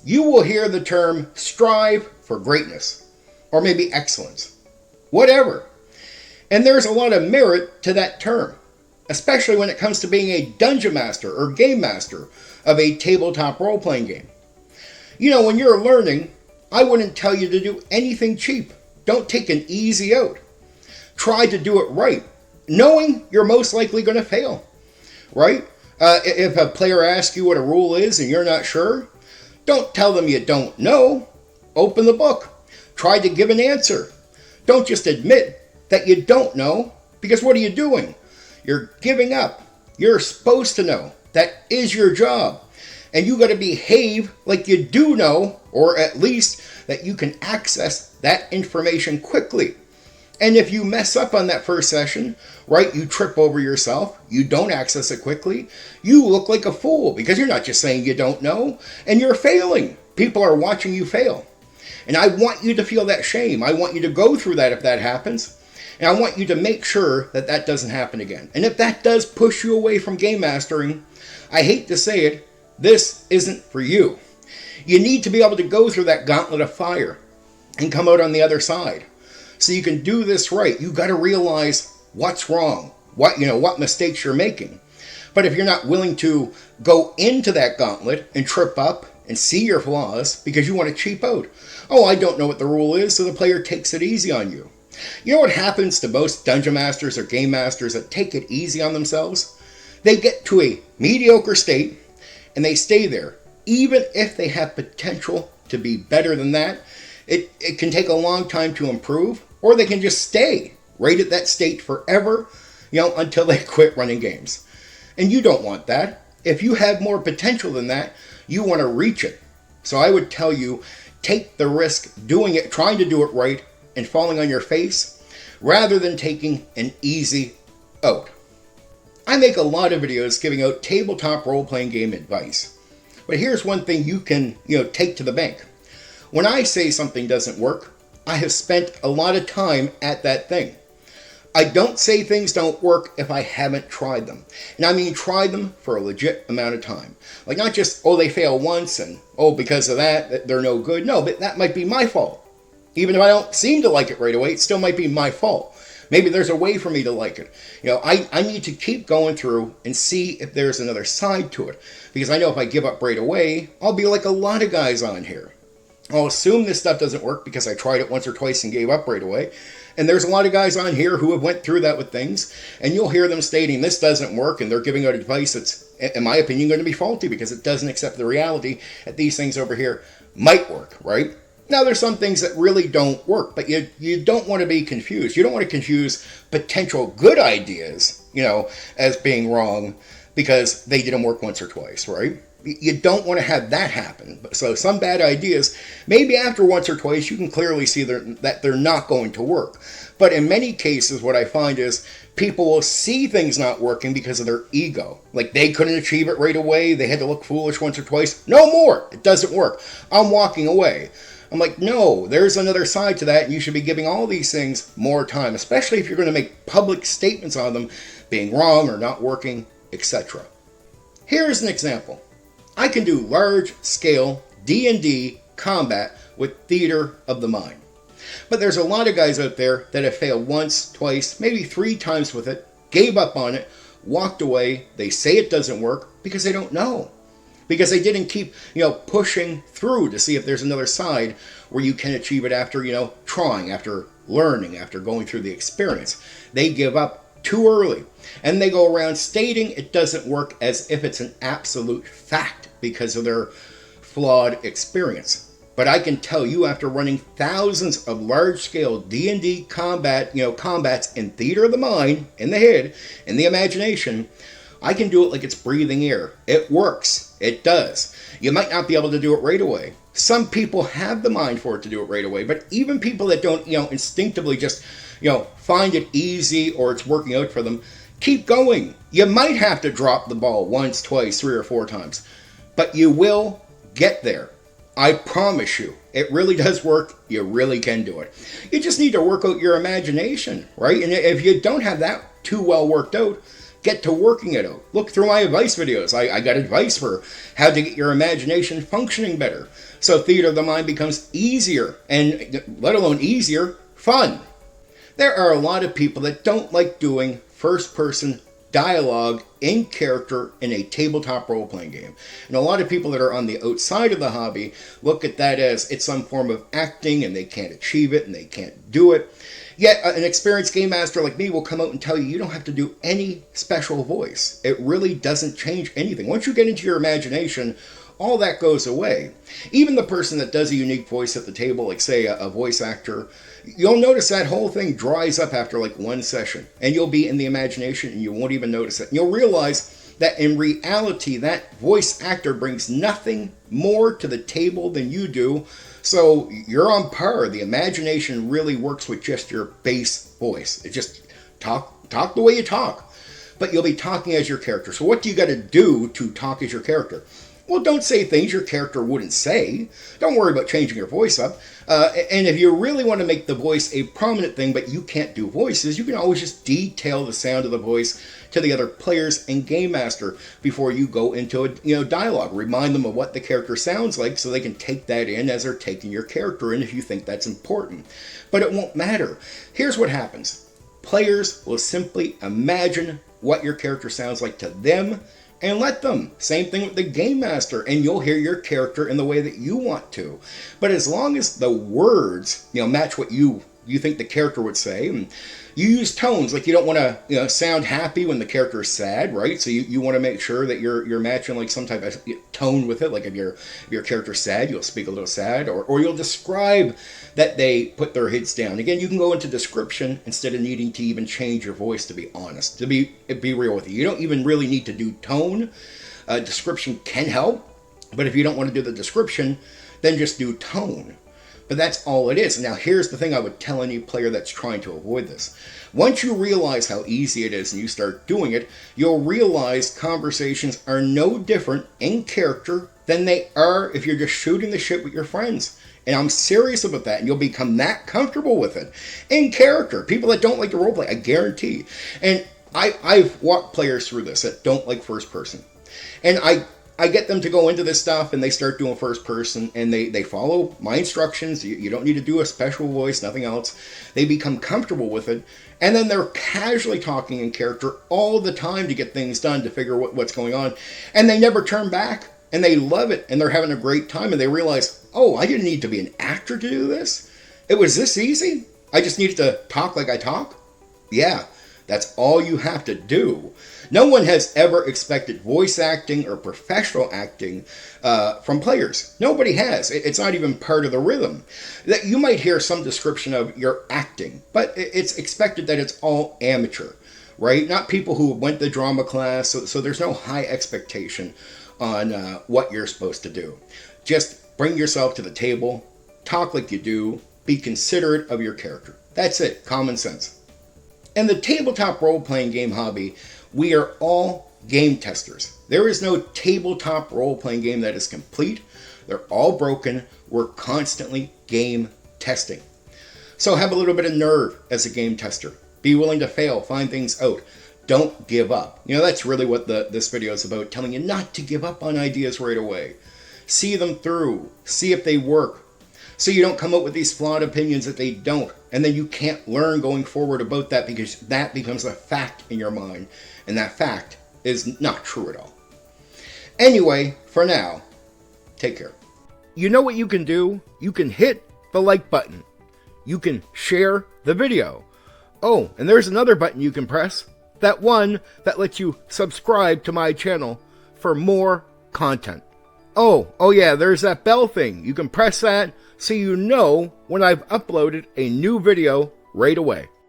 you will hear the term strive for greatness, or maybe excellence, whatever. And there's a lot of merit to that term, especially when it comes to being a dungeon master or game master of a tabletop role-playing game. You know, when you're learning, I wouldn't tell you to do anything cheap. Don't take an easy out. Try to do it right, knowing you're most likely going to fail, right? If a player asks you what a rule is and you're not sure, don't tell them you don't know. Open the book. Try to give an answer. Don't just admit that you don't know, because what are you doing? You're giving up. You're supposed to know. That is your job. And you got to behave like you do know, or at least that you can access that information quickly. And if you mess up on that first session, right, you trip over yourself, you don't access it quickly, you look like a fool, because you're not just saying you don't know, and you're failing. People are watching you fail. And I want you to feel that shame. I want you to go through that if that happens. And I want you to make sure that that doesn't happen again. And if that does push you away from game mastering, I hate to say it, this isn't for you. You need to be able to go through that gauntlet of fire and come out on the other side. So you can do this right. You got to realize what's wrong, what mistakes you're making. But if you're not willing to go into that gauntlet and trip up and see your flaws because you want to cheap out. Oh, I don't know what the rule is, so the player takes it easy on you. You know what happens to most dungeon masters or game masters that take it easy on themselves? They get to a mediocre state and they stay there. Even if they have potential to be better than that, it can take a long time to improve, or they can just stay right at that state forever, until they quit running games. And you don't want that. If you have more potential than that, you want to reach it. So I would tell you, take the risk doing it, trying to do it right, and falling on your face, rather than taking an easy out. I make a lot of videos giving out tabletop role-playing game advice. But here's one thing you can, take to the bank. When I say something doesn't work, I have spent a lot of time at that thing. I don't say things don't work if I haven't tried them. And I mean tried them for a legit amount of time. Like not just, they fail once and, because of that, they're no good. No, but that might be my fault. Even if I don't seem to like it right away, it still might be my fault. Maybe there's a way for me to like it. I need to keep going through and see if there's another side to it. Because I know if I give up right away, I'll be like a lot of guys on here. I'll assume this stuff doesn't work because I tried it once or twice and gave up right away. And there's a lot of guys on here who have went through that with things. And you'll hear them stating this doesn't work, and they're giving out advice that's, in my opinion, going to be faulty because it doesn't accept the reality that these things over here might work, right? Now, there's some things that really don't work, but you don't want to be confused. You don't want to confuse potential good ideas, as being wrong because they didn't work once or twice, right? You don't want to have that happen. So some bad ideas, maybe after once or twice, you can clearly see that they're not going to work. But in many cases, what I find is people will see things not working because of their ego. Like they couldn't achieve it right away. They had to look foolish once or twice. No more. It doesn't work. I'm walking away. I'm like, no, there's another side to that. And you should be giving all these things more time, especially if you're going to make public statements on them being wrong or not working, etc. Here's an example. I can do large-scale D&D combat with theater of the mind. But there's a lot of guys out there that have failed once, twice, maybe 3 times with it, gave up on it, walked away. They say it doesn't work because they don't know. Because they didn't keep, pushing through to see if there's another side where you can achieve it after, trying, after learning, after going through the experience. They give up too early. And they go around stating it doesn't work as if it's an absolute fact because of their flawed experience. But I can tell you, after running thousands of large-scale D&D combats in theater of the mind, in the head, in the imagination, I can do it like it's breathing air. It works. It does. You might not be able to do it right away. Some people have the mind for it to do it right away, but even people that don't, instinctively just, find it easy or it's working out for them, keep going. You might have to drop the ball once, twice, 3 or 4 times, but you will get there. I promise you. It really does work. You really can do it. You just need to work out your imagination, right? And if you don't have that too well worked out, get to working it out. Look through my advice videos. I got advice for how to get your imagination functioning better. So theater of the mind becomes easier, and let alone easier, fun. There are a lot of people that don't like doing first-person dialogue in character in a tabletop role-playing game. And a lot of people that are on the outside of the hobby look at that as it's some form of acting and they can't achieve it and they can't do it. Yet an experienced game master like me will come out and tell you don't have to do any special voice. It really doesn't change anything. Once you get into your imagination, all that goes away. Even the person that does a unique voice at the table, like say a voice actor, you'll notice that whole thing dries up after like one session, and you'll be in the imagination and you won't even notice it. And you'll realize that in reality, that voice actor brings nothing more to the table than you do. So you're on par. The imagination really works with just your base voice. It just talk the way you talk, but you'll be talking as your character. So what do you got to do to talk as your character? Well, don't say things your character wouldn't say. Don't worry about changing your voice up. And if you really want to make the voice a prominent thing, but you can't do voices, you can always just detail the sound of the voice to the other players and game master before you go into a dialogue. Remind them of what the character sounds like so they can take that in as they're taking your character in if you think that's important. But it won't matter. Here's what happens. Players will simply imagine what your character sounds like to them and let them. Same thing with the game master, and you'll hear your character in the way that you want to. But as long as the words, match what you think the character would say, and you use tones, like you don't want to sound happy when the character is sad, right? So you want to make sure that you're matching like some type of tone with it. Like if your character's sad, you'll speak a little sad, or you'll describe that they put their heads down. Again, you can go into description instead of needing to even change your voice, to be honest, to be real with you. You don't even really need to do tone. Description can help, but if you don't want to do the description, then just do tone. But that's all it is. Now, here's the thing I would tell any player that's trying to avoid this. Once you realize how easy it is and you start doing it, you'll realize conversations are no different in character than they are if you're just shooting the shit with your friends. And I'm serious about that. And you'll become that comfortable with it in character. People that don't like to roleplay, I guarantee. And I've walked players through this that don't like first person. And I get them to go into this stuff and they start doing first person and they follow my instructions. You don't need to do a special voice, nothing else. They become comfortable with it. And then they're casually talking in character all the time to get things done, to figure what's going on. And they never turn back and they love it and they're having a great time and they realize, oh, I didn't need to be an actor to do this. It was this easy. I just needed to talk like I talk. Yeah. That's all you have to do. No one has ever expected voice acting or professional acting from players. Nobody has. It's not even part of the rhythm. That you might hear some description of your acting, but it's expected that it's all amateur, right? Not people who went to drama class, so there's no high expectation on what you're supposed to do. Just bring yourself to the table, talk like you do, be considerate of your character. That's it. Common sense. In the tabletop role-playing game hobby, we are all game testers. There is no tabletop role-playing game that is complete. They're all broken. We're constantly game testing. So have a little bit of nerve as a game tester. Be willing to fail, find things out. Don't give up. That's really what this video is about, telling you not to give up on ideas right away. See them through. See if they work. So you don't come up with these flawed opinions that they don't. And then you can't learn going forward about that because that becomes a fact in your mind. And that fact is not true at all. Anyway, for now, take care. You know what you can do? You can hit the like button. You can share the video. Oh, and there's another button you can press. That one that lets you subscribe to my channel for more content. Oh yeah, there's that bell thing. You can press that so you know when I've uploaded a new video right away.